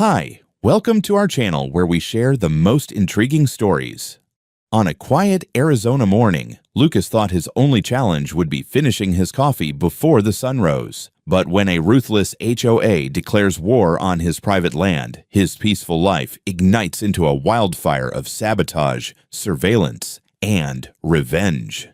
Hi, welcome to our channel where we share the most intriguing stories. On a quiet Arizona morning, Lucas thought his only challenge would be finishing his coffee before the sun rose. But when a ruthless HOA declares war on his private land, his peaceful life ignites into a wildfire of sabotage, surveillance, and revenge.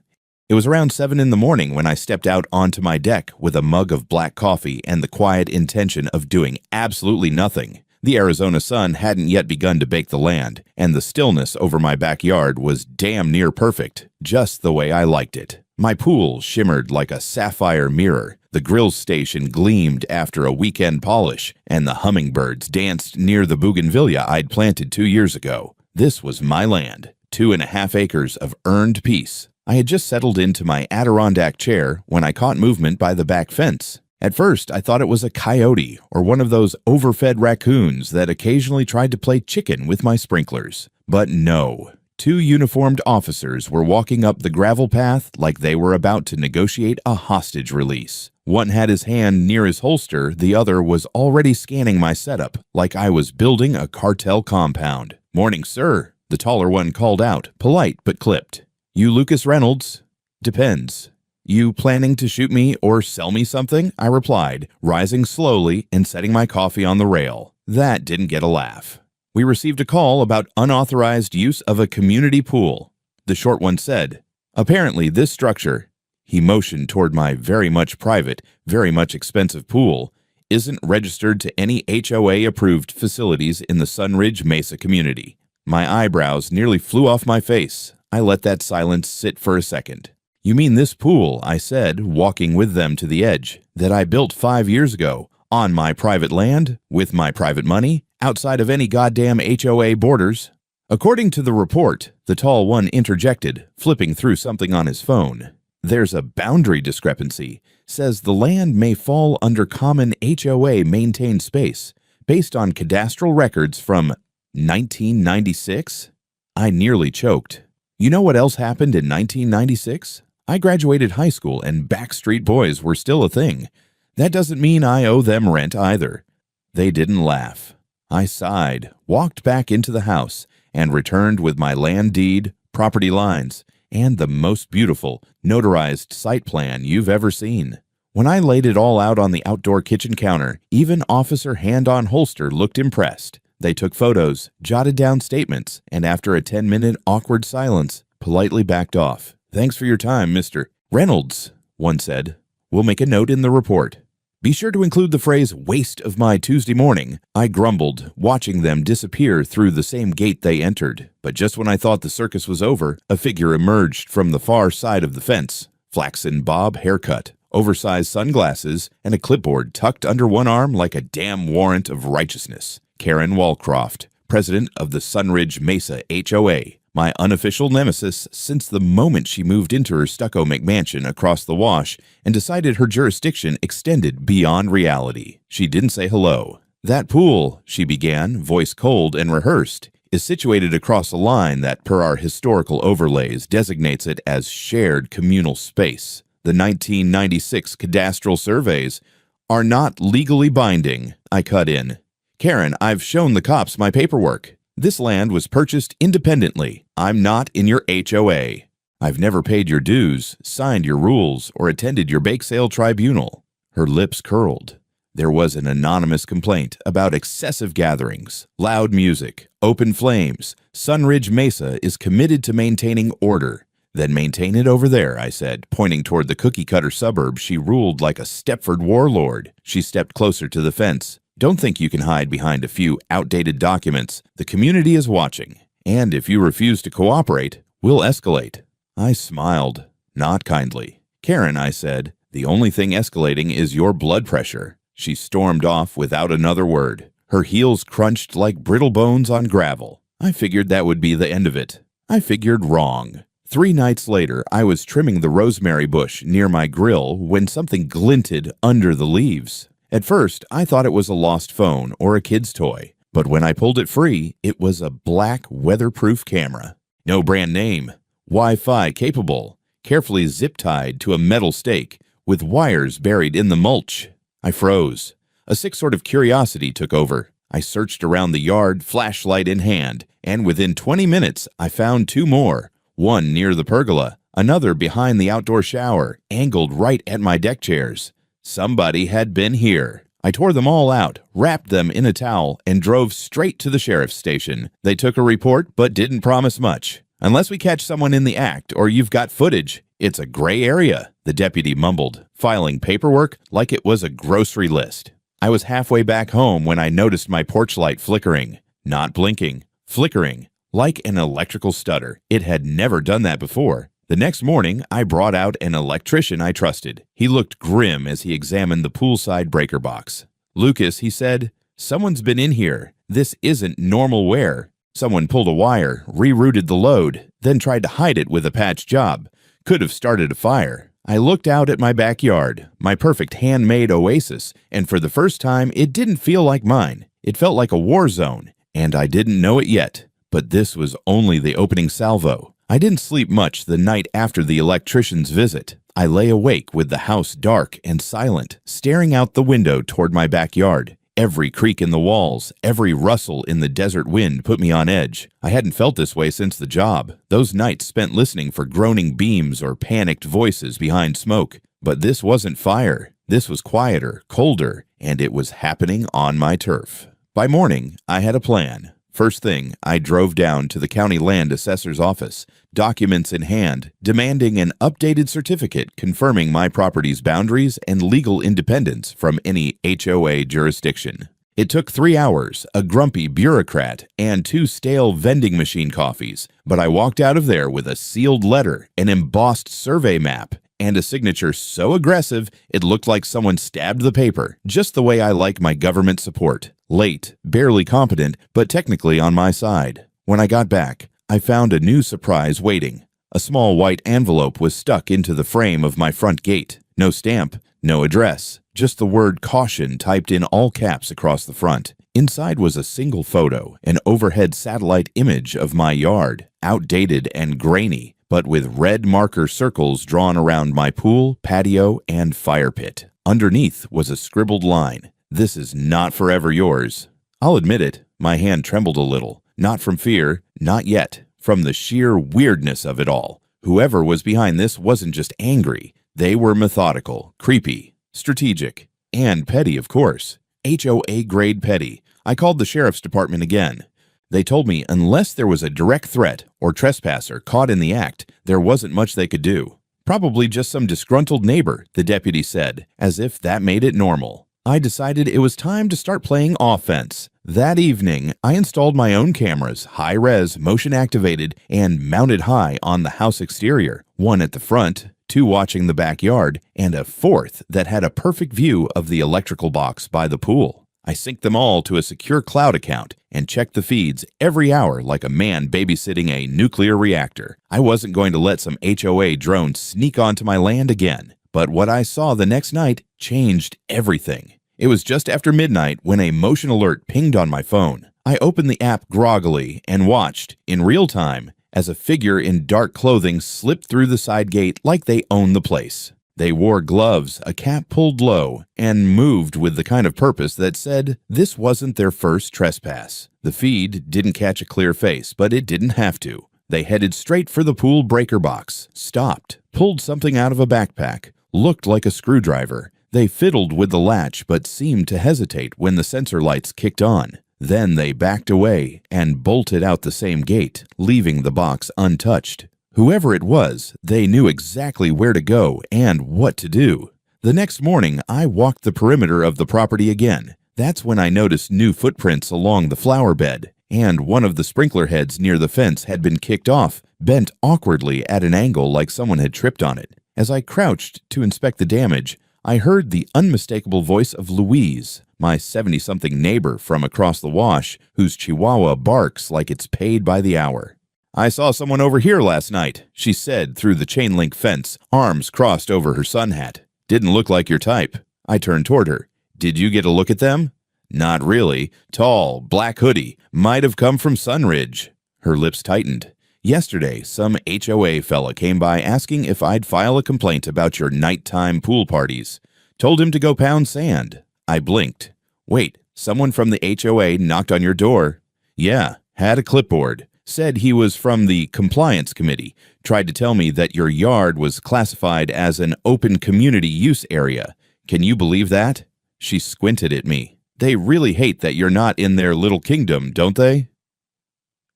It was around 7 in the morning when I stepped out onto my deck with a mug of black coffee and the quiet intention of doing absolutely nothing. The Arizona sun hadn't yet begun to bake the land, and the stillness over my backyard was damn near perfect, just the way I liked it. My pool shimmered like a sapphire mirror, the grill station gleamed after a weekend polish, and the hummingbirds danced near the bougainvillea I'd planted 2 years ago. This was my land, 2.5 acres of earned peace. I had just settled into my Adirondack chair when I caught movement by the back fence. At first, I thought it was a coyote or one of those overfed raccoons that occasionally tried to play chicken with my sprinklers. But no, 2 uniformed officers were walking up the gravel path like they were about to negotiate a hostage release. One had his hand near his holster, the other was already scanning my setup like I was building a cartel compound. "Morning, sir," the taller one called out, polite but clipped. "You Lucas Reynolds?" "Depends." "You planning to shoot me or sell me something?" I replied, rising slowly and setting my coffee on the rail. That didn't get a laugh. "We received a call about unauthorized use of a community pool," the short one said. "Apparently this structure," he motioned toward my very much private, very much expensive pool, "isn't registered to any HOA-approved facilities in the Sunridge Mesa community." My eyebrows nearly flew off my face. I let that silence sit for a second. "You mean this pool," I said, walking with them to the edge, "that I built 5 years ago, on my private land, with my private money, outside of any goddamn HOA borders?" "According to the report," the tall one interjected, flipping through something on his phone, "there's a boundary discrepancy. Says the land may fall under common HOA maintained space, based on cadastral records from 1996? I nearly choked. You know what else happened in 1996? I graduated high school and Backstreet Boys were still a thing. That doesn't mean I owe them rent either. They didn't laugh. I sighed, walked back into the house, and returned with my land deed, property lines, and the most beautiful, notarized site plan you've ever seen. When I laid it all out on the outdoor kitchen counter, even Officer Hand-on-Holster looked impressed. They took photos, jotted down statements, and after a 10-minute awkward silence, politely backed off. "Thanks for your time, Mr. Reynolds," one said. "We'll make a note in the report." "Be sure to include the phrase, 'waste of my Tuesday morning,'" I grumbled, watching them disappear through the same gate they entered. But just when I thought the circus was over, a figure emerged from the far side of the fence. Flaxen bob haircut, oversized sunglasses, and a clipboard tucked under one arm like a damn warrant of righteousness. Karen Walcroft, president of the Sunridge Mesa HOA, my unofficial nemesis since the moment she moved into her stucco McMansion across the wash and decided her jurisdiction extended beyond reality. She didn't say hello. "That pool," she began, voice cold and rehearsed, "is situated across a line that, per our historical overlays, designates it as shared communal space. The 1996 cadastral surveys are not legally binding," I cut in. "Karen, I've shown the cops my paperwork. This land was purchased independently. I'm not in your HOA. I've never paid your dues, signed your rules, or attended your bake sale tribunal." Her lips curled. There was an anonymous complaint about excessive gatherings, loud music, open flames. Sunridge Mesa is committed to maintaining order. "Then maintain it over there," I said, pointing toward the cookie-cutter suburb she ruled like a Stepford warlord. She stepped closer to the fence. "Don't think you can hide behind a few outdated documents. The community is watching. And if you refuse to cooperate, we'll escalate." I smiled, not kindly. "Karen," I said, "the only thing escalating is your blood pressure." She stormed off without another word. Her heels crunched like brittle bones on gravel. I figured that would be the end of it. I figured wrong. 3 nights later, I was trimming the rosemary bush near my grill when something glinted under the leaves. At first, I thought it was a lost phone or a kid's toy, but when I pulled it free, it was a black weatherproof camera. No brand name, Wi-Fi capable, carefully zip-tied to a metal stake, with wires buried in the mulch. I froze. A sick sort of curiosity took over. I searched around the yard, flashlight in hand, and within 20 minutes, I found 2 more. One near the pergola, another behind the outdoor shower, angled right at my deck chairs. Somebody had been here. I tore them all out, wrapped them in a towel, and drove straight to the sheriff's station. They took a report, but didn't promise much. Unless we catch someone in the act or you've got footage, it's a gray area, the deputy mumbled, filing paperwork like it was a grocery list. I was halfway back home when I noticed my porch light flickering. Not blinking, flickering, like an electrical stutter. It had never done that before. The next morning, I brought out an electrician I trusted. He looked grim as he examined the poolside breaker box. "Lucas," he said, "someone's been in here. This isn't normal wear. Someone pulled a wire, rerouted the load, then tried to hide it with a patch job. Could have started a fire." I looked out at my backyard, my perfect handmade oasis, and for the first time, it didn't feel like mine. It felt like a war zone, and I didn't know it yet. But this was only the opening salvo. I didn't sleep much the night after the electrician's visit. I lay awake with the house dark and silent, staring out the window toward my backyard. Every creak in the walls, every rustle in the desert wind put me on edge. I hadn't felt this way since the job, those nights spent listening for groaning beams or panicked voices behind smoke. But this wasn't fire. This was quieter, colder, and it was happening on my turf. By morning, I had a plan. First thing, I drove down to the county land assessor's office, documents in hand, demanding an updated certificate confirming my property's boundaries and legal independence from any HOA jurisdiction. It took 3 hours, a grumpy bureaucrat, and 2 stale vending machine coffees, but I walked out of there with a sealed letter, an embossed survey map, and a signature so aggressive it looked like someone stabbed the paper, just the way I like my government support. Late, barely competent, but technically on my side. When I got back, I found a new surprise waiting. A small white envelope was stuck into the frame of my front gate. No stamp, no address, just the word caution typed in all caps across the front. Inside was a single photo, an overhead satellite image of my yard, outdated and grainy, but with red marker circles drawn around my pool, patio, and fire pit. Underneath was a scribbled line. "This is not forever yours." I'll admit it, my hand trembled a little. Not from fear, not yet. From the sheer weirdness of it all. Whoever was behind this wasn't just angry. They were methodical, creepy, strategic, and petty, of course. HOA grade petty. I called the sheriff's department again. They told me unless there was a direct threat or trespasser caught in the act, there wasn't much they could do. "Probably just some disgruntled neighbor," the deputy said, as if that made it normal. I decided it was time to start playing offense. That evening, I installed my own cameras, high-res, motion-activated, and mounted high on the house exterior. 1 at the front, 2 watching the backyard, and a 4th that had a perfect view of the electrical box by the pool. I synced them all to a secure cloud account and checked the feeds every hour like a man babysitting a nuclear reactor. I wasn't going to let some HOA drone sneak onto my land again. But what I saw the next night changed everything. It was just after midnight when a motion alert pinged on my phone. I opened the app groggily and watched, in real time, as a figure in dark clothing slipped through the side gate like they owned the place. They wore gloves, a cap pulled low, and moved with the kind of purpose that said this wasn't their first trespass. The feed didn't catch a clear face, but it didn't have to. They headed straight for the pool breaker box, stopped, pulled something out of a backpack, looked like a screwdriver. They fiddled with the latch but seemed to hesitate when the sensor lights kicked on. Then they backed away and bolted out the same gate, leaving the box untouched. Whoever it was, they knew exactly where to go and what to do. The next morning, I walked the perimeter of the property again. That's when I noticed new footprints along the flower bed, and one of the sprinkler heads near the fence had been kicked off, bent awkwardly at an angle like someone had tripped on it. As I crouched to inspect the damage, I heard the unmistakable voice of Louise, my 70-something neighbor from across the wash, whose chihuahua barks like it's paid by the hour. "I saw someone over here last night," she said through the chain-link fence, arms crossed over her sun hat. "Didn't look like your type." I turned toward her. "Did you get a look at them?" "Not really. Tall, black hoodie. Might have come from Sunridge." Her lips tightened. "Yesterday, some HOA fella came by asking if I'd file a complaint about your nighttime pool parties. Told him to go pound sand." I blinked. "Wait, Someone from the HOA knocked on your door. Yeah, had a clipboard. Said he was from the compliance committee. Tried to tell me that your yard was classified as an open community use area. Can you believe that? She squinted at me. They really hate that you're not in their little kingdom, don't they?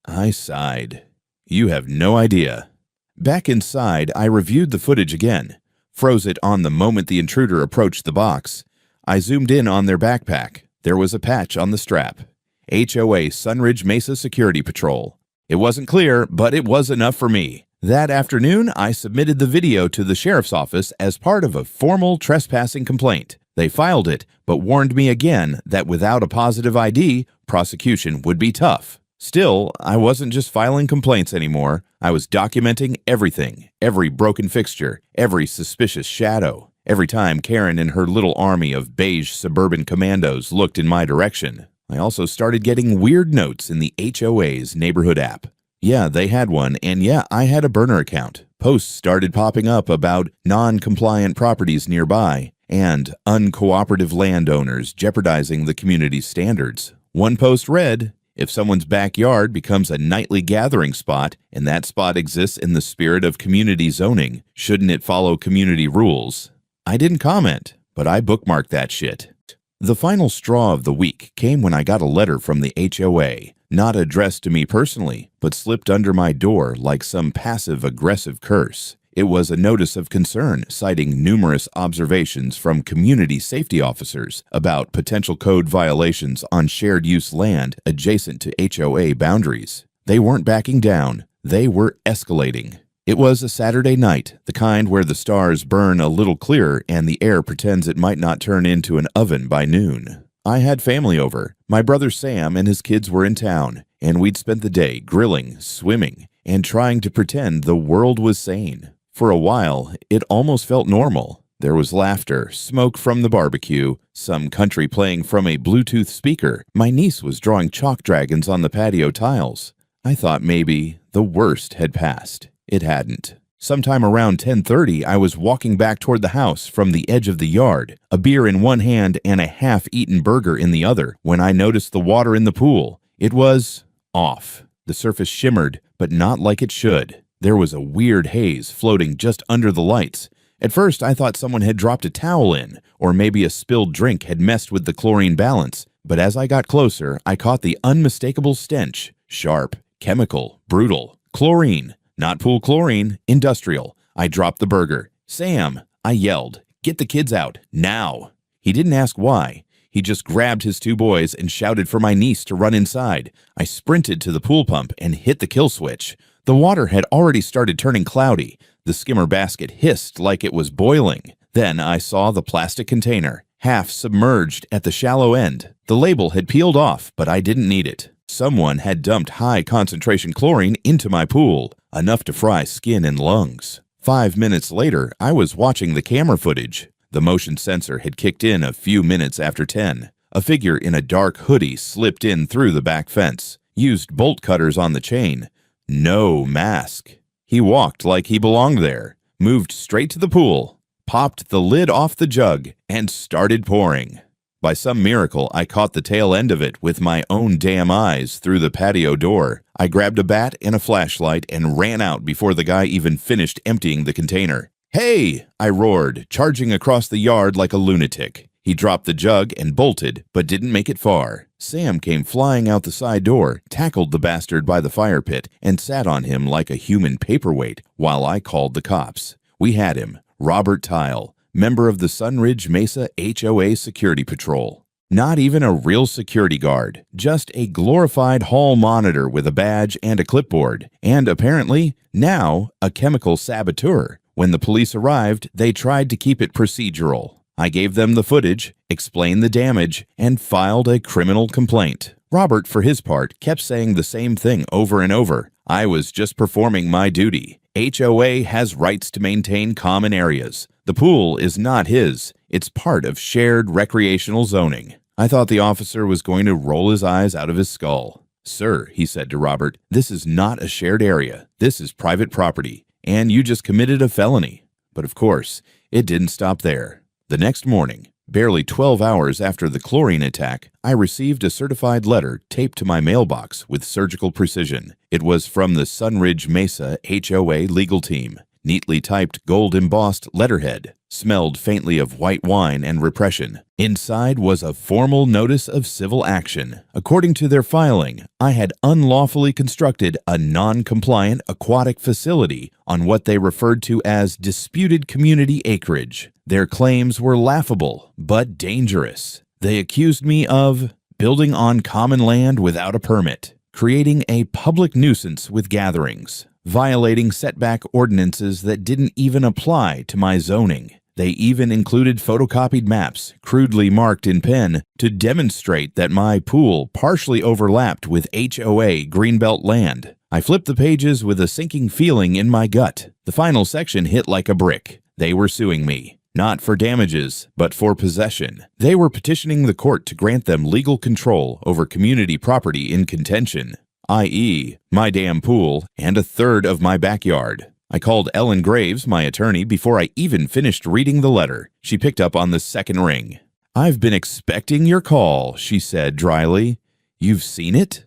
I sighed. You have no idea. Back inside, I reviewed the footage again. Froze it on the moment the intruder approached the box. I zoomed in on their backpack. There was a patch on the strap. HOA Sunridge Mesa Security Patrol. It wasn't clear, but it was enough for me. That afternoon, I submitted the video to the sheriff's office as part of a formal trespassing complaint. They filed it, but warned me again that without a positive ID, prosecution would be tough. Still, I wasn't just filing complaints anymore. I was documenting everything, every broken fixture, every suspicious shadow. Every time Karen and her little army of beige suburban commandos looked in my direction. I also started getting weird notes in the HOA's neighborhood app. Yeah, they had one, and yeah, I had a burner account. Posts started popping up about non-compliant properties nearby and uncooperative landowners jeopardizing the community's standards. One post read, if someone's backyard becomes a nightly gathering spot and that spot exists in the spirit of community zoning, shouldn't it follow community rules? I didn't comment, but I bookmarked that shit. The final straw of the week came when I got a letter from the HOA, not addressed to me personally, but slipped under my door like some passive-aggressive curse. It was a notice of concern citing numerous observations from community safety officers about potential code violations on shared-use land adjacent to HOA boundaries. They weren't backing down. They were escalating. It was a Saturday night, the kind where the stars burn a little clearer and the air pretends it might not turn into an oven by noon. I had family over. My brother Sam and his kids were in town, and we'd spent the day grilling, swimming, and trying to pretend the world was sane. For a while, it almost felt normal. There was laughter, smoke from the barbecue, some country playing from a Bluetooth speaker. My niece was drawing chalk dragons on the patio tiles. I thought maybe the worst had passed. It hadn't. Sometime around 10:30, I was walking back toward the house from the edge of the yard, a beer in one hand and a half-eaten burger in the other, when I noticed the water in the pool. It was off. The surface shimmered, but not like it should. There was a weird haze floating just under the lights. At first, I thought someone had dropped a towel in, or maybe a spilled drink had messed with the chlorine balance. But as I got closer, I caught the unmistakable stench. Sharp, chemical, brutal. Chlorine. Not pool chlorine, industrial. I dropped the burger. Sam, I yelled, get the kids out, now. He didn't ask why. He just grabbed his two boys and shouted for my niece to run inside. I sprinted to the pool pump and hit the kill switch. The water had already started turning cloudy. The skimmer basket hissed like it was boiling. Then I saw the plastic container, half submerged at the shallow end. The label had peeled off, but I didn't need it. Someone had dumped high-concentration chlorine into my pool, enough to fry skin and lungs. 5 minutes later, I was watching the camera footage. The motion sensor had kicked in a few minutes after 10. A figure in a dark hoodie slipped in through the back fence, used bolt cutters on the chain. No mask. He walked like he belonged there, moved straight to the pool, popped the lid off the jug, and started pouring. By some miracle, I caught the tail end of it with my own damn eyes through the patio door. I grabbed a bat and a flashlight and ran out before the guy even finished emptying the container. "Hey!" I roared, charging across the yard like a lunatic. He dropped the jug and bolted, but didn't make it far. Sam came flying out the side door, tackled the bastard by the fire pit, and sat on him like a human paperweight while I called the cops. We had him, Robert Tile, member of the Sunridge Mesa HOA Security Patrol. Not even a real security guard, just a glorified hall monitor with a badge and a clipboard, and apparently, now, a chemical saboteur. When the police arrived, they tried to keep it procedural. I gave them the footage, explained the damage, and filed a criminal complaint. Robert, for his part, kept saying the same thing over and over. I was just performing my duty. HOA has rights to maintain common areas. The pool is not his. It's part of shared recreational zoning. I thought the officer was going to roll his eyes out of his skull. "Sir," he said to Robert, "this is not a shared area. This is private property, and you just committed a felony." But of course, it didn't stop there. The next morning, Barely 12 hours after the chlorine attack, I received a certified letter taped to my mailbox with surgical precision. It was from the Sunridge Mesa HOA legal team. Neatly typed gold-embossed letterhead, smelled faintly of white wine and repression. Inside was a formal notice of civil action. According to their filing, I had unlawfully constructed a non-compliant aquatic facility on what they referred to as disputed community acreage. Their claims were laughable, but dangerous. They accused me of building on common land without a permit, creating a public nuisance with gatherings, violating setback ordinances that didn't even apply to my zoning. They even included photocopied maps, crudely marked in pen, to demonstrate that my pool partially overlapped with HOA Greenbelt land. I flipped the pages with a sinking feeling in my gut. The final section hit like a brick. They were suing me. Not for damages, but for possession. They were petitioning the court to grant them legal control over community property in contention, i.e., my damn pool and a third of my backyard. I called Ellen Graves, my attorney, before I even finished reading the letter. She picked up on the second ring. "I've been expecting your call," she said dryly. "You've seen it?"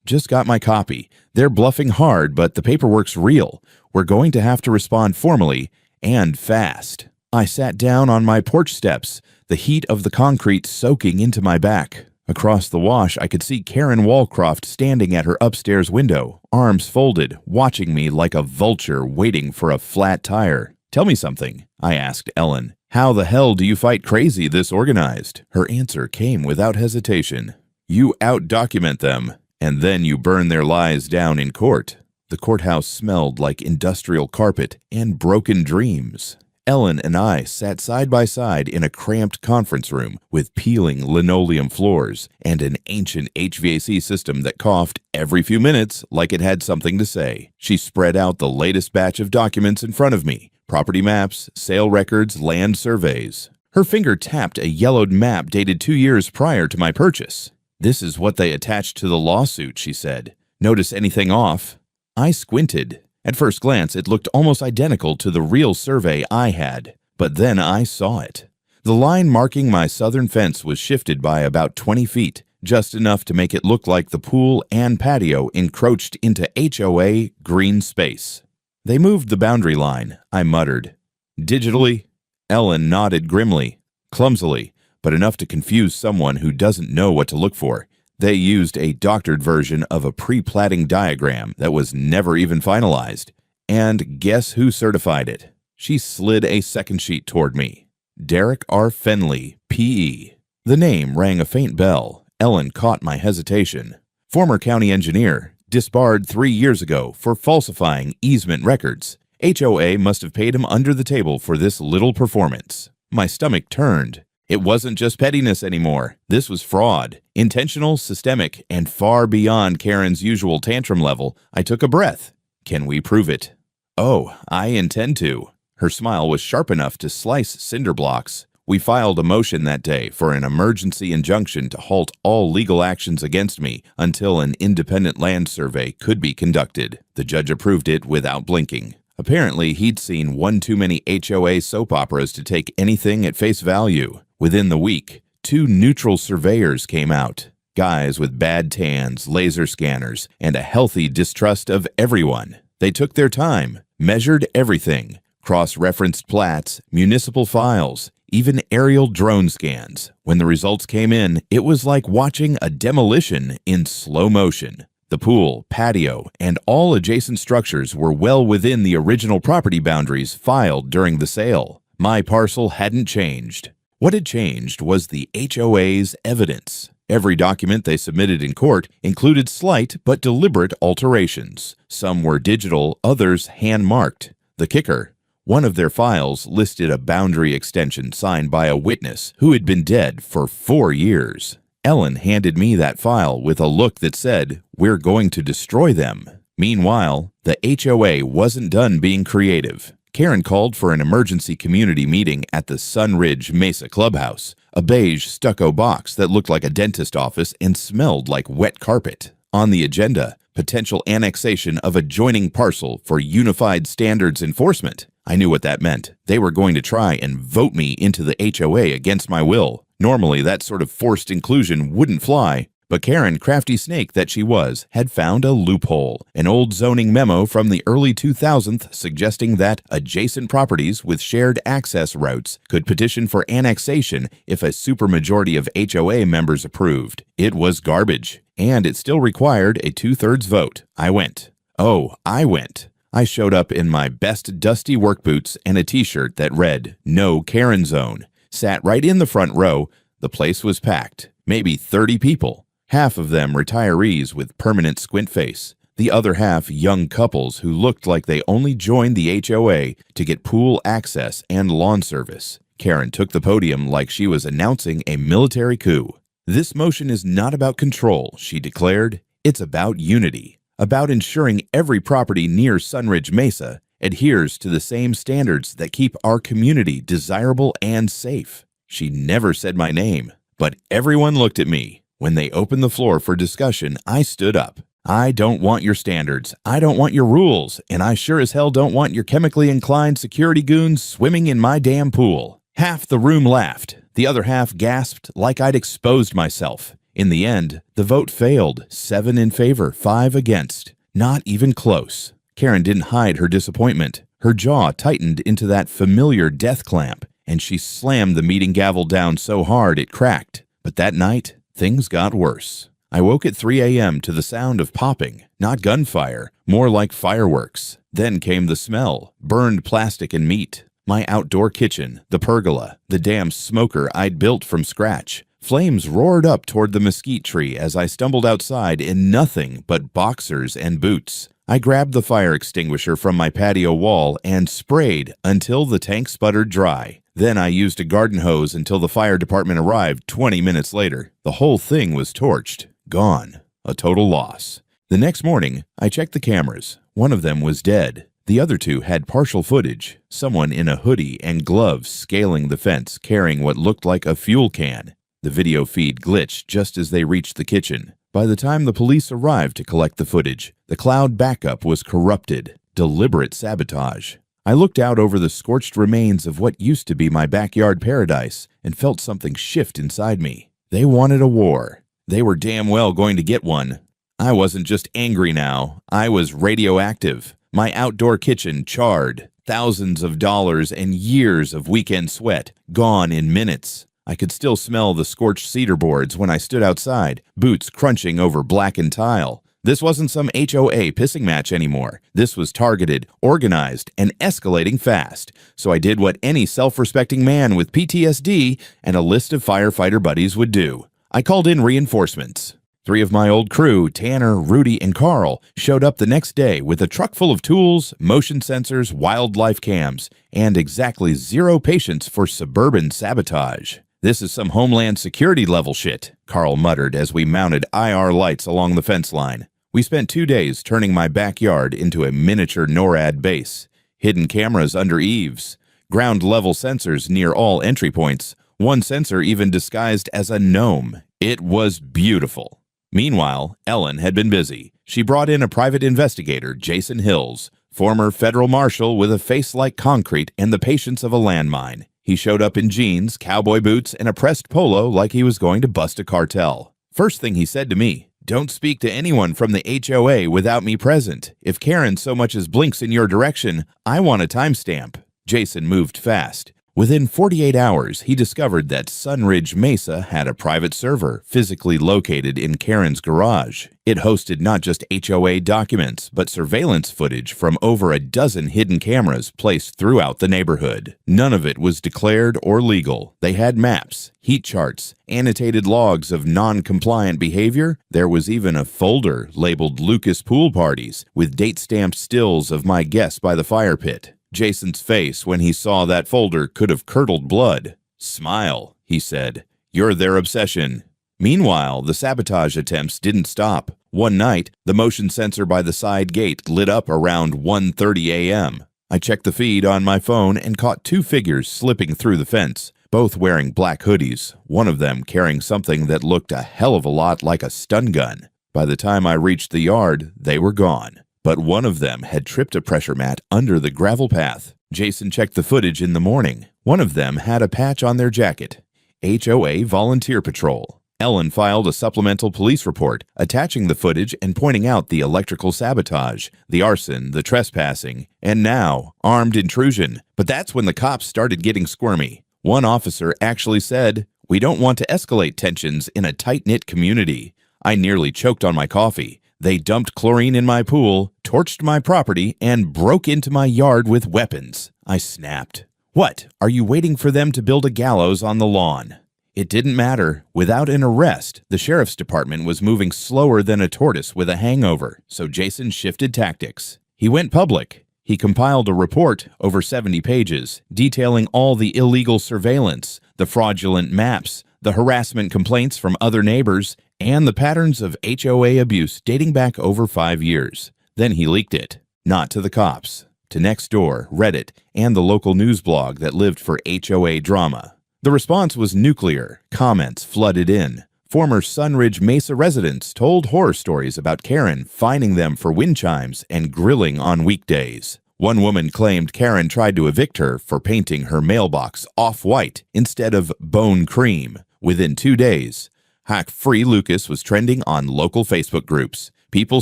"Just got my copy. They're bluffing hard, but the paperwork's real. We're going to have to respond formally and fast." I sat down on my porch steps, the heat of the concrete soaking into my back. Across the wash, I could see Karen Walcroft standing at her upstairs window, arms folded, watching me like a vulture waiting for a flat tire. "Tell me something," I asked Ellen. "How the hell do you fight crazy this organized?" Her answer came without hesitation. "You out-document them, and then you burn their lies down in court." The courthouse smelled like industrial carpet and broken dreams. Ellen and I sat side by side in a cramped conference room with peeling linoleum floors and an ancient HVAC system that coughed every few minutes like it had something to say. She spread out the latest batch of documents in front of me: property maps, sale records, land surveys. Her finger tapped a yellowed map dated 2 years prior to my purchase. "This is what they attached to the lawsuit," she said. "Notice anything off?" I squinted. At first glance, it looked almost identical to the real survey I had, but then I saw it. The line marking my southern fence was shifted by about 20 feet, just enough to make it look like the pool and patio encroached into HOA green space. "They moved the boundary line," I muttered. "Digitally?" Ellen nodded grimly, clumsily, but enough to confuse someone who doesn't know what to look for. They used a doctored version of a pre-platting diagram that was never even finalized. And guess who certified it? She slid a second sheet toward me. Derek R. Fenley, P.E. The name rang a faint bell. Ellen caught my hesitation. Former county engineer, disbarred 3 years ago for falsifying easement records. HOA must have paid him under the table for this little performance. My stomach turned. It wasn't just pettiness anymore. This was fraud. Intentional, systemic, and far beyond Karen's usual tantrum level. I took a breath. "Can we prove it?" "Oh, I intend to." Her smile was sharp enough to slice cinder blocks. We filed a motion that day for an emergency injunction to halt all legal actions against me until an independent land survey could be conducted. The judge approved it without blinking. Apparently, he'd seen one too many HOA soap operas to take anything at face value. Within the week, 2 neutral surveyors came out. Guys with bad tans, laser scanners, and a healthy distrust of everyone. They took their time, measured everything, cross-referenced plats, municipal files, even aerial drone scans. When the results came in, it was like watching a demolition in slow motion. The pool, patio, and all adjacent structures were well within the original property boundaries filed during the sale. My parcel hadn't changed. What had changed was the HOA's evidence. Every document they submitted in court included slight but deliberate alterations. Some were digital, others hand-marked. The kicker: one of their files listed a boundary extension signed by a witness who had been dead for 4 years. Ellen handed me that file with a look that said, "We're going to destroy them." Meanwhile, the HOA wasn't done being creative. Karen called for an emergency community meeting at the Sunridge Mesa Clubhouse, a beige stucco box that looked like a dentist office and smelled like wet carpet. On the agenda, potential annexation of adjoining parcel for unified standards enforcement. I knew what that meant. They were going to try and vote me into the HOA against my will. Normally, that sort of forced inclusion wouldn't fly, but Karen, crafty snake that she was, had found a loophole. An old zoning memo from the early 2000s suggesting that adjacent properties with shared access routes could petition for annexation if a supermajority of HOA members approved. It was garbage, and it still required a 2/3 vote. I went. I went. I showed up in my best dusty work boots and a t-shirt that read, "No Karen Zone." Sat right in the front row. The place was packed. Maybe 30 people. Half of them retirees with permanent squint face. The other half young couples who looked like they only joined the HOA to get pool access and lawn service. Karen took the podium like she was announcing a military coup. "This motion is not about control," she declared. "It's about unity. About ensuring every property near Sunridge Mesa adheres to the same standards that keep our community desirable and safe." She never said my name, but everyone looked at me. When they opened the floor for discussion, I stood up. "I don't want your standards. I don't want your rules. And I sure as hell don't want your chemically inclined security goons swimming in my damn pool." Half the room laughed. The other half gasped like I'd exposed myself. In the end, the vote failed. 7 in favor, 5 against. Not even close. Karen didn't hide her disappointment. Her jaw tightened into that familiar death clamp, and she slammed the meeting gavel down so hard it cracked. But that night, things got worse. I woke at 3 a.m. to the sound of popping, not gunfire, more like fireworks. Then came the smell, burned plastic and meat. My outdoor kitchen, the pergola, the damn smoker I'd built from scratch. Flames roared up toward the mesquite tree as I stumbled outside in nothing but boxers and boots. I grabbed the fire extinguisher from my patio wall and sprayed until the tank sputtered dry. Then I used a garden hose until the fire department arrived 20 minutes later. The whole thing was torched. Gone. A total loss. The next morning, I checked the cameras. One of them was dead. The other 2 had partial footage. Someone in a hoodie and gloves scaling the fence carrying what looked like a fuel can. The video feed glitched just as they reached the kitchen. By the time the police arrived to collect the footage, the cloud backup was corrupted. Deliberate sabotage. I looked out over the scorched remains of what used to be my backyard paradise and felt something shift inside me. They wanted a war. They were damn well going to get one. I wasn't just angry now. I was radioactive. My outdoor kitchen charred. Thousands of dollars and years of weekend sweat gone in minutes. I could still smell the scorched cedar boards when I stood outside, boots crunching over blackened tile. This wasn't some HOA pissing match anymore. This was targeted, organized, and escalating fast. So I did what any self-respecting man with PTSD and a list of firefighter buddies would do. I called in reinforcements. 3 of my old crew, Tanner, Rudy, and Carl, showed up the next day with a truck full of tools, motion sensors, wildlife cams, and exactly 0 patience for suburban sabotage. "This is some Homeland Security level shit," Carl muttered as we mounted IR lights along the fence line. We spent 2 days turning my backyard into a miniature NORAD base. Hidden cameras under eaves, ground-level sensors near all entry points, one sensor even disguised as a gnome. It was beautiful. Meanwhile, Ellen had been busy. She brought in a private investigator, Jason Hills, former federal marshal with a face like concrete and the patience of a landmine. He showed up in jeans, cowboy boots, and a pressed polo like he was going to bust a cartel. First thing he said to me, "Don't speak to anyone from the HOA without me present. If Karen so much as blinks in your direction, I want a timestamp." Jason moved fast. Within 48 hours, he discovered that Sunridge Mesa had a private server physically located in Karen's garage. It hosted not just HOA documents, but surveillance footage from over a dozen hidden cameras placed throughout the neighborhood. None of it was declared or legal. They had maps, heat charts, annotated logs of non-compliant behavior. There was even a folder labeled Lucas Pool Parties with date-stamped stills of my guests by the fire pit. Jason's face when he saw that folder could have curdled blood. "Smile," he said. "You're their obsession." Meanwhile, the sabotage attempts didn't stop. One night, the motion sensor by the side gate lit up around 1:30 a.m. I checked the feed on my phone and caught 2 figures slipping through the fence, both wearing black hoodies, one of them carrying something that looked a hell of a lot like a stun gun. By the time I reached the yard, they were gone. But one of them had tripped a pressure mat under the gravel path. Jason checked the footage in the morning. One of them had a patch on their jacket. HOA Volunteer Patrol. Ellen filed a supplemental police report, attaching the footage and pointing out the electrical sabotage, the arson, the trespassing, and now, armed intrusion. But that's when the cops started getting squirmy. One officer actually said, "We don't want to escalate tensions in a tight-knit community. I nearly choked on my coffee. They dumped chlorine in my pool, torched my property, and broke into my yard with weapons." I snapped. "What, are you waiting for them to build a gallows on the lawn?" It didn't matter. Without an arrest, the sheriff's department was moving slower than a tortoise with a hangover, so Jason shifted tactics. He went public. He compiled a report, over 70 pages, detailing all the illegal surveillance, the fraudulent maps, the harassment complaints from other neighbors, and the patterns of HOA abuse dating back over 5 years. Then he leaked it. Not to the cops, to Nextdoor, Reddit, and the local news blog that lived for HOA drama. The response was nuclear. Comments flooded in. Former Sunridge Mesa residents told horror stories about Karen fining them for wind chimes and grilling on weekdays. One woman claimed Karen tried to evict her for painting her mailbox off-white instead of bone cream. Within 2 days, Hack-Free Lucas was trending on local Facebook groups. People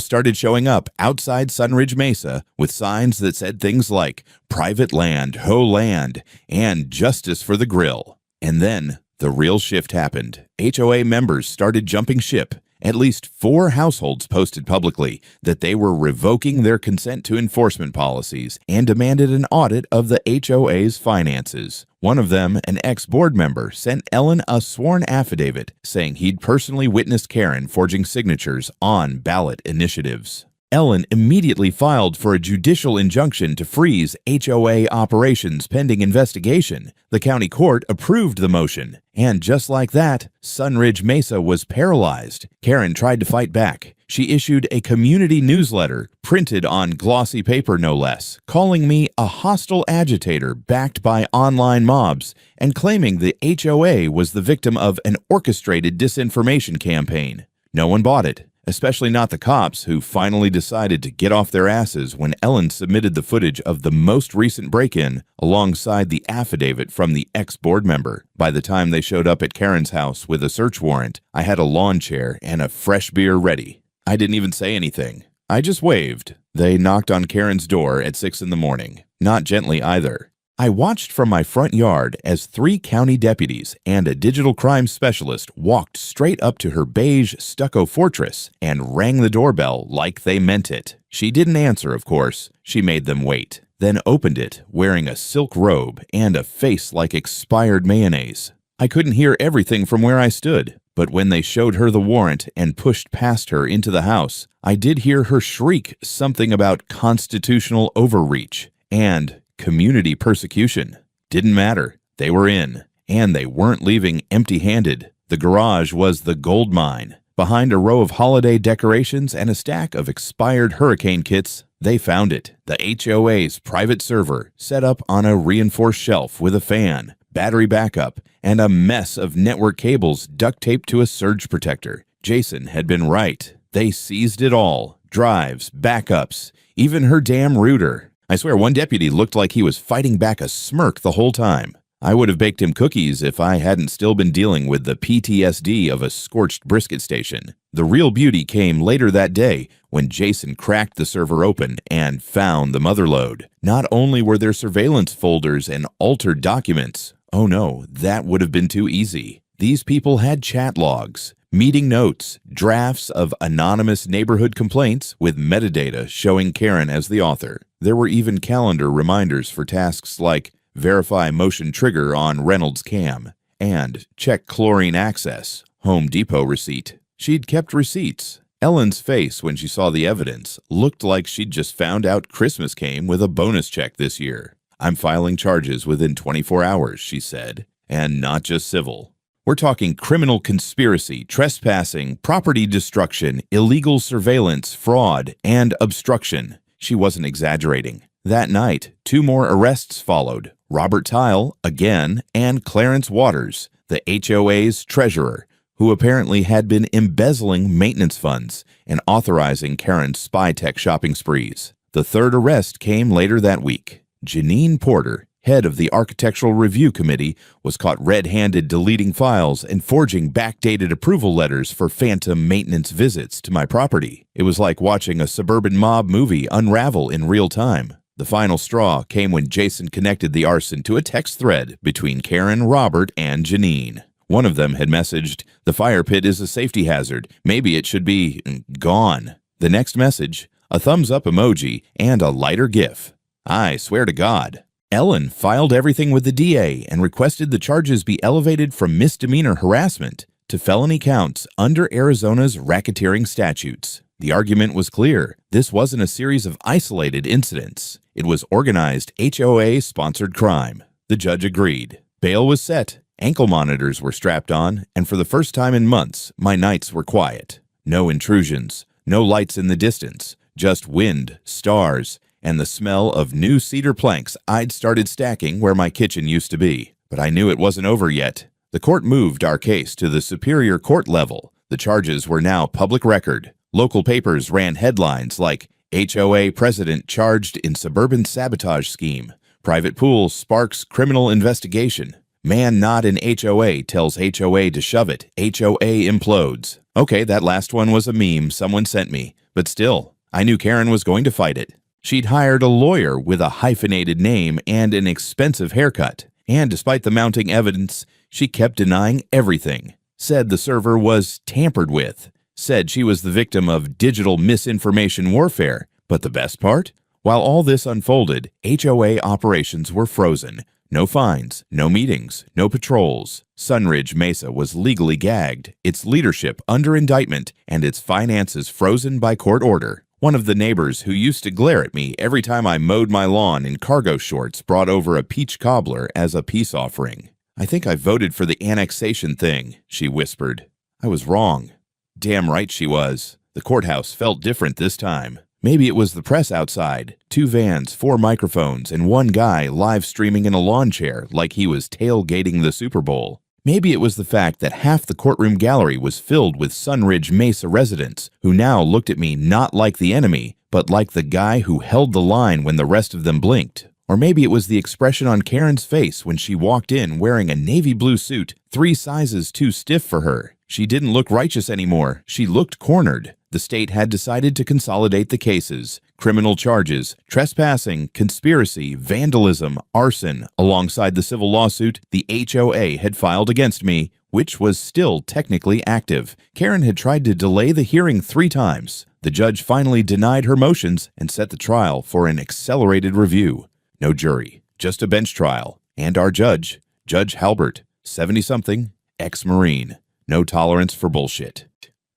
started showing up outside Sunridge Mesa with signs that said things like "Private Land, Ho Land," and "Justice for the Grill." And then, the real shift happened. HOA members started jumping ship. At least 4 households posted publicly that they were revoking their consent to enforcement policies and demanded an audit of the HOA's finances. One of them, an ex-board member, sent Ellen a sworn affidavit saying he'd personally witnessed Karen forging signatures on ballot initiatives. Ellen immediately filed for a judicial injunction to freeze HOA operations pending investigation. The county court approved the motion, and just like that, Sunridge Mesa was paralyzed. Karen tried to fight back. She issued a community newsletter, printed on glossy paper no less, calling me a hostile agitator backed by online mobs, and claiming the HOA was the victim of an orchestrated disinformation campaign. No one bought it. Especially not the cops, who finally decided to get off their asses when Ellen submitted the footage of the most recent break-in alongside the affidavit from the ex-board member. By the time they showed up at Karen's house with a search warrant, I had a lawn chair and a fresh beer ready. I didn't even say anything. I just waved. They knocked on Karen's door at 6 in the morning. Not gently either. I watched from my front yard as 3 county deputies and a digital crime specialist walked straight up to her beige stucco fortress and rang the doorbell like they meant it. She didn't answer, of course. She made them wait, then opened it wearing a silk robe and a face like expired mayonnaise. I couldn't hear everything from where I stood, but when they showed her the warrant and pushed past her into the house, I did hear her shriek something about constitutional overreach and community persecution. Didn't matter. They were in, and they weren't leaving empty-handed. The garage was the gold mine. Behind a row of holiday decorations and a stack of expired hurricane kits, they found it. The HOA's private server, set up on a reinforced shelf with a fan, battery backup, and a mess of network cables duct taped to a surge protector. Jason had been right. They seized it all. Drives, backups, even her damn router. I swear one deputy looked like he was fighting back a smirk the whole time. I would have baked him cookies if I hadn't still been dealing with the PTSD of a scorched brisket station. The real beauty came later that day when Jason cracked the server open and found the motherlode. Not only were there surveillance folders and altered documents, oh no, that would have been too easy. These people had chat logs, meeting notes, drafts of anonymous neighborhood complaints with metadata showing Karen as the author. There were even calendar reminders for tasks like verify motion trigger on Reynolds cam and check chlorine access, Home Depot receipt. She'd kept receipts. Ellen's face when she saw the evidence looked like she'd just found out Christmas came with a bonus check this year. "I'm filing charges within 24 hours, she said, and not just civil. We're talking criminal conspiracy, trespassing, property destruction, illegal surveillance, fraud, and obstruction. She wasn't exaggerating. That night, 2 more arrests followed. Robert Tile, again, and Clarence Waters, the HOA's treasurer, who apparently had been embezzling maintenance funds and authorizing Karen's spy tech shopping sprees. The 3rd arrest came later that week. Janine Porter, head of the Architectural Review Committee, was caught red-handed deleting files and forging backdated approval letters for phantom maintenance visits to my property. It was like watching a suburban mob movie unravel in real time. The final straw came when Jason connected the arson to a text thread between Karen, Robert, and Janine. One of them had messaged, "The fire pit is a safety hazard. Maybe it should be gone." The next message, a thumbs-up emoji and a lighter gif. I swear to God. Ellen filed everything with the DA and requested the charges be elevated from misdemeanor harassment to felony counts under Arizona's racketeering statutes. The argument was clear. This wasn't a series of isolated incidents. It was organized HOA-sponsored crime. The judge agreed. Bail was set. Ankle monitors were strapped on, and for the first time in months, my nights were quiet. No intrusions, no lights in the distance, just wind, stars, and the smell of new cedar planks I'd started stacking where my kitchen used to be. But I knew it wasn't over yet. The court moved our case to the Superior Court level. The charges were now public record. Local papers ran headlines like, "HOA president charged in suburban sabotage scheme. Private pool sparks criminal investigation. Man not in HOA tells HOA to shove it. HOA implodes." Okay, that last one was a meme someone sent me, but still, I knew Karen was going to fight it. She'd hired a lawyer with a hyphenated name and an expensive haircut, and despite the mounting evidence, she kept denying everything. Said the server was tampered with. Said she was the victim of digital misinformation warfare. But the best part? While all this unfolded, HOA operations were frozen. No fines, no meetings, no patrols. Sunridge Mesa was legally gagged, its leadership under indictment, and its finances frozen by court order. One of the neighbors who used to glare at me every time I mowed my lawn in cargo shorts brought over a peach cobbler as a peace offering. "I think I voted for the annexation thing," she whispered. I was wrong. Damn right she was. The courthouse felt different this time. Maybe it was the press outside, 2 vans, 4 microphones, and one guy live streaming in a lawn chair like he was tailgating the Super Bowl. Maybe it was the fact that half the courtroom gallery was filled with Sunridge Mesa residents who now looked at me not like the enemy, but like the guy who held the line when the rest of them blinked. Or maybe it was the expression on Karen's face when she walked in wearing a navy blue suit 3 sizes too stiff for her. She didn't look righteous anymore. She looked cornered. The state had decided to consolidate the cases. Criminal charges, trespassing, conspiracy, vandalism, arson, alongside the civil lawsuit the HOA had filed against me, which was still technically active. Karen had tried to delay the hearing 3 times. The judge finally denied her motions and set the trial for an accelerated review. No jury, just a bench trial. And our judge, Judge Halbert, 70-something, ex-Marine. No tolerance for bullshit.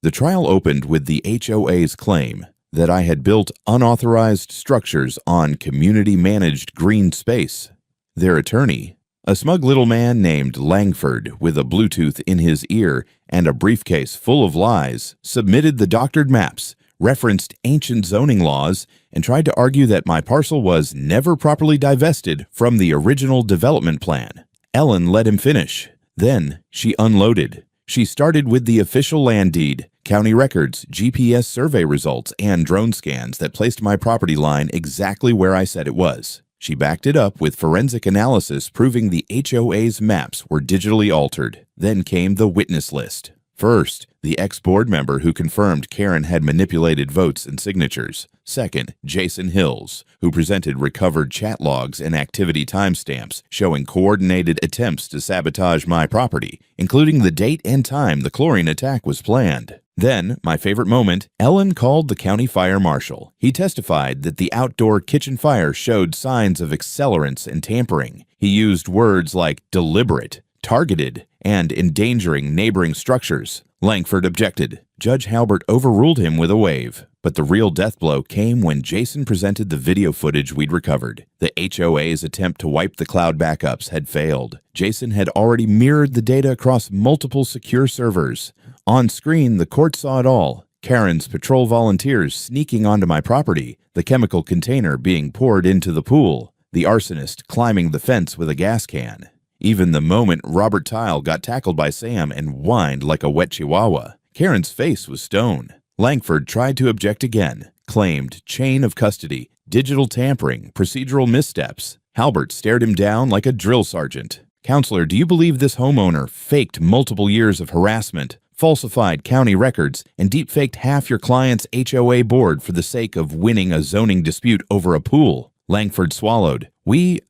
The trial opened with the HOA's claim that I had built unauthorized structures on community-managed green space. Their attorney, a smug little man named Langford with a Bluetooth in his ear and a briefcase full of lies, submitted the doctored maps, referenced ancient zoning laws, and tried to argue that my parcel was never properly divested from the original development plan. Ellen let him finish. Then she unloaded. She started with the official land deed, county records, GPS survey results, and drone scans that placed my property line exactly where I said it was. She backed it up with forensic analysis proving the HOA's maps were digitally altered. Then came the witness list. First, the ex-board member who confirmed Karen had manipulated votes and signatures. Second, Jason Hills, who presented recovered chat logs and activity timestamps showing coordinated attempts to sabotage my property, including the date and time the chlorine attack was planned. Then, my favorite moment, Ellen called the county fire marshal. He testified that the outdoor kitchen fire showed signs of accelerants and tampering. He used words like deliberate, targeted, and endangering neighboring structures. Langford objected. Judge Halbert overruled him with a wave. But the real death blow came when Jason presented the video footage we'd recovered. The HOA's attempt to wipe the cloud backups had failed. Jason had already mirrored the data across multiple secure servers. On screen, the court saw it all. Karen's patrol volunteers sneaking onto my property, the chemical container being poured into the pool, the arsonist climbing the fence with a gas can. Even the moment Robert Tile got tackled by Sam and whined like a wet chihuahua. Karen's face was stone. Langford tried to object again, claimed chain of custody, digital tampering, procedural missteps. Halbert stared him down like a drill sergeant. Counselor, do you believe this homeowner faked multiple years of harassment, falsified county records, and deepfaked half your client's HOA board for the sake of winning a zoning dispute over a pool? Langford swallowed. We,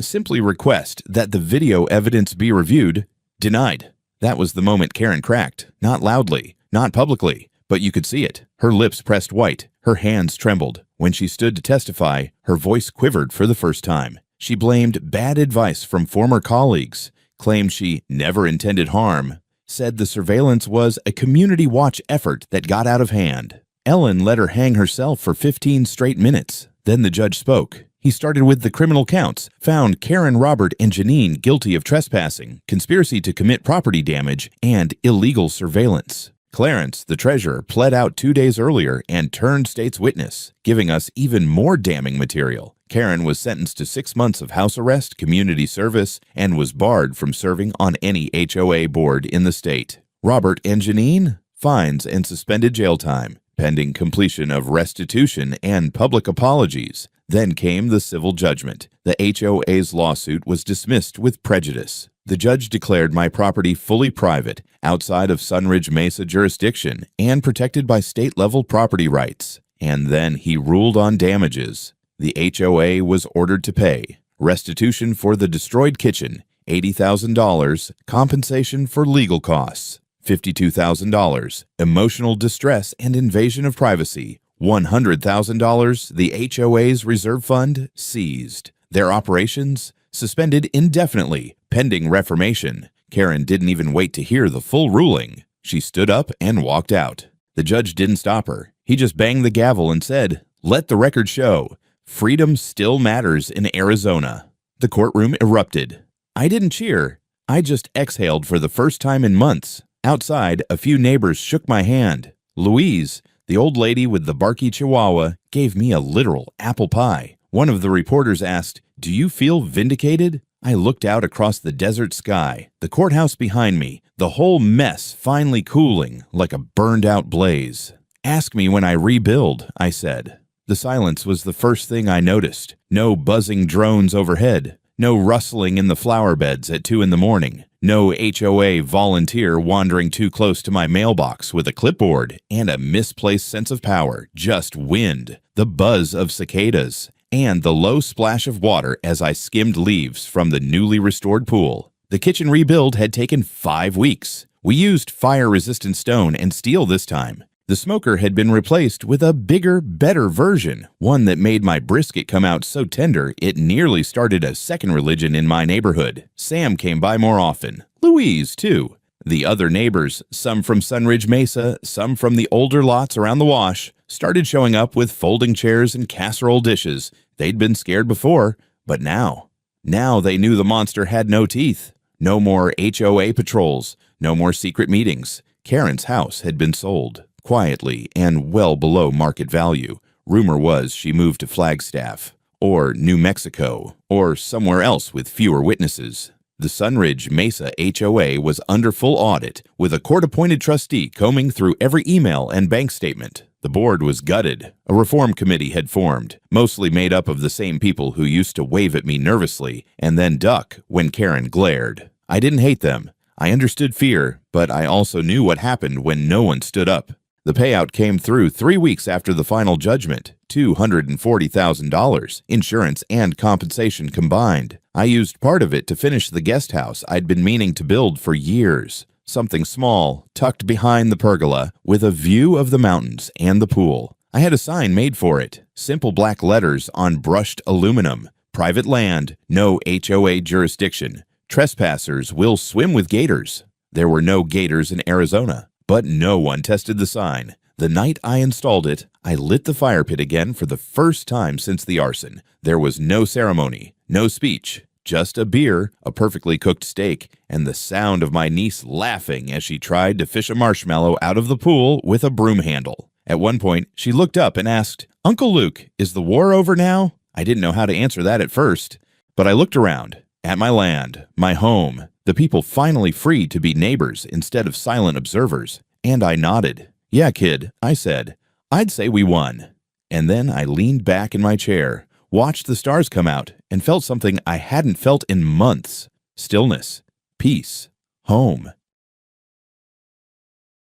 simply request that the video evidence be reviewed. Denied. That was the moment Karen cracked. Not loudly, not publicly, but you could see it. Her lips pressed white. Her hands trembled. When she stood to testify, her voice quivered for the first time. She blamed bad advice from former colleagues, claimed she never intended harm, said the surveillance was a community watch effort that got out of hand. Ellen let her hang herself for 15 straight minutes. Then the judge spoke. He started with the criminal counts, found Karen, Robert, and Janine guilty of trespassing, conspiracy to commit property damage, and illegal surveillance. Clarence, the treasurer, pled out 2 days earlier and turned state's witness, giving us even more damning material. Karen was sentenced to 6 months of house arrest, community service, and was barred from serving on any HOA board in the state. Robert and Janine? Fines and suspended jail time, pending completion of restitution and public apologies. Then came the civil judgment. The HOA's lawsuit was dismissed with prejudice. The judge declared my property fully private, outside of Sunridge Mesa jurisdiction, and protected by state-level property rights. And then he ruled on damages. The HOA was ordered to pay restitution for the destroyed kitchen, $80,000, compensation for legal costs, $52,000, emotional distress and invasion of privacy, $100,000, the HOA's reserve fund seized. Their operations suspended indefinitely, pending reformation. Karen didn't even wait to hear the full ruling. She stood up and walked out. The judge didn't stop her. He just banged the gavel and said, "Let the record show. Freedom still matters in Arizona." The courtroom erupted. I didn't cheer. I just exhaled for the first time in months. Outside, a few neighbors shook my hand. Louise, the old lady with the barky chihuahua, gave me a literal apple pie. One of the reporters asked, "Do you feel vindicated?" I looked out across the desert sky, the courthouse behind me, the whole mess finally cooling like a burned-out blaze. "Ask me when I rebuild," I said. The silence was the first thing I noticed. No buzzing drones overhead. No rustling in the flower beds at 2 in the morning. No HOA volunteer wandering too close to my mailbox with a clipboard and a misplaced sense of power. Just wind, the buzz of cicadas, and the low splash of water as I skimmed leaves from the newly restored pool. The kitchen rebuild had taken 5 weeks. We used fire-resistant stone and steel this time. The smoker had been replaced with a bigger, better version, one that made my brisket come out so tender it nearly started a second religion in my neighborhood. Sam came by more often. Louise, too. The other neighbors, some from Sunridge Mesa, some from the older lots around the wash, started showing up with folding chairs and casserole dishes. They'd been scared before, but now they knew the monster had no teeth. No more HOA patrols, no more secret meetings. Karen's house had been sold. Quietly and well below market value. Rumor was she moved to Flagstaff, or New Mexico, or somewhere else with fewer witnesses. The Sunridge Mesa HOA was under full audit, with a court-appointed trustee combing through every email and bank statement. The board was gutted. A reform committee had formed, mostly made up of the same people who used to wave at me nervously and then duck when Karen glared. I didn't hate them. I understood fear, but I also knew what happened when no one stood up. The payout came through 3 weeks after the final judgment, $240,000, insurance and compensation combined. I used part of it to finish the guest house I'd been meaning to build for years. Something small, tucked behind the pergola, with a view of the mountains and the pool. I had a sign made for it, simple black letters on brushed aluminum. Private land, no HOA jurisdiction. Trespassers will swim with gators. There were no gators in Arizona. But no one tested the sign. The night I installed it, I lit the fire pit again for the first time since the arson. There was no ceremony, no speech, just a beer, a perfectly cooked steak, and the sound of my niece laughing as she tried to fish a marshmallow out of the pool with a broom handle. At one point, she looked up and asked, "Uncle Luke, is the war over now?" I didn't know how to answer that at first, but I looked around, at my land, my home, the people finally free to be neighbors instead of silent observers, and I nodded. "Yeah, kid," I said. "I'd say we won." And then I leaned back in my chair, watched the stars come out, and felt something I hadn't felt in months. Stillness, peace, home.